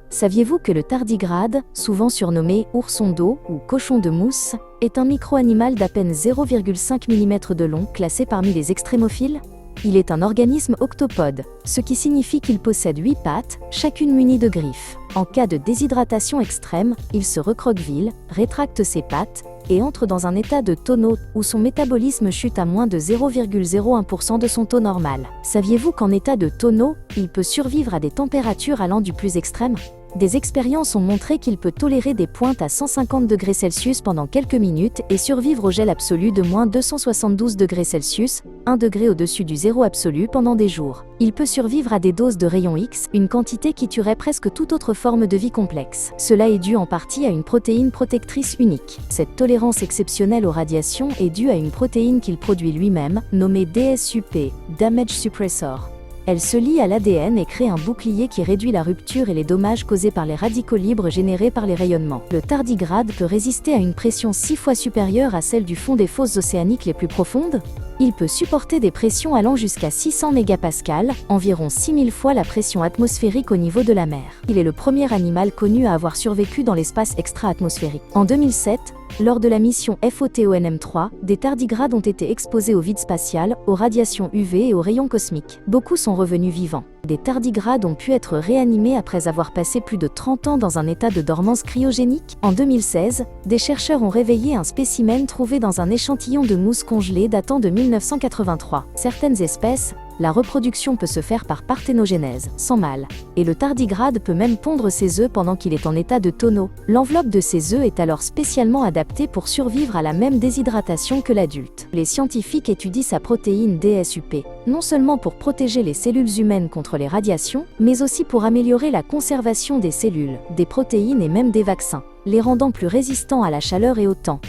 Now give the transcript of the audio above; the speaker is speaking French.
Saviez-vous que le tardigrade, souvent surnommé ourson d'eau ou cochon de mousse, est un micro-animal d'à peine 0,5 mm de long classé parmi les extrémophiles? Il est un organisme octopode, ce qui signifie qu'il possède 8 pattes, chacune munie de griffes. En cas de déshydratation extrême, il se recroqueville, rétracte ses pattes et entre dans un état de tonneau où son métabolisme chute à moins de 0,01% de son taux normal. Saviez-vous qu'en état de tonneau, il peut survivre à des températures allant du plus extrême? Des expériences ont montré qu'il peut tolérer des pointes à 150 degrés Celsius pendant quelques minutes et survivre au gel absolu de moins 272 degrés Celsius, 1 degré au-dessus du zéro absolu pendant des jours. Il peut survivre à des doses de rayons X, une quantité qui tuerait presque toute autre forme de vie complexe. Cela est dû en partie à une protéine protectrice unique. Cette tolérance exceptionnelle aux radiations est due à une protéine qu'il produit lui-même, nommée DSUP, Damage Suppressor. Elle se lie à l'ADN et crée un bouclier qui réduit la rupture et les dommages causés par les radicaux libres générés par les rayonnements. Le tardigrade peut résister à une pression 6 fois supérieure à celle du fond des fosses océaniques les plus profondes. Il peut supporter des pressions allant jusqu'à 600 mégapascales, environ 6000 fois la pression atmosphérique au niveau de la mer. Il est le premier animal connu à avoir survécu dans l'espace extra-atmosphérique. En 2007, lors de la mission PHOTONM3, des tardigrades ont été exposés au vide spatial, aux radiations UV et aux rayons cosmiques. Beaucoup sont revenus vivants. Des tardigrades ont pu être réanimés après avoir passé plus de 30 ans dans un état de dormance cryogénique. En 2016, des chercheurs ont réveillé un spécimen trouvé dans un échantillon de mousse congelée datant de 1983. Certaines espèces, la reproduction peut se faire par parthénogenèse, sans mâle, et le tardigrade peut même pondre ses œufs pendant qu'il est en état de tonneau. L'enveloppe de ces œufs est alors spécialement adaptée pour survivre à la même déshydratation que l'adulte. Les scientifiques étudient sa protéine DSUP, non seulement pour protéger les cellules humaines contre les radiations, mais aussi pour améliorer la conservation des cellules, des protéines et même des vaccins, les rendant plus résistants à la chaleur et au temps.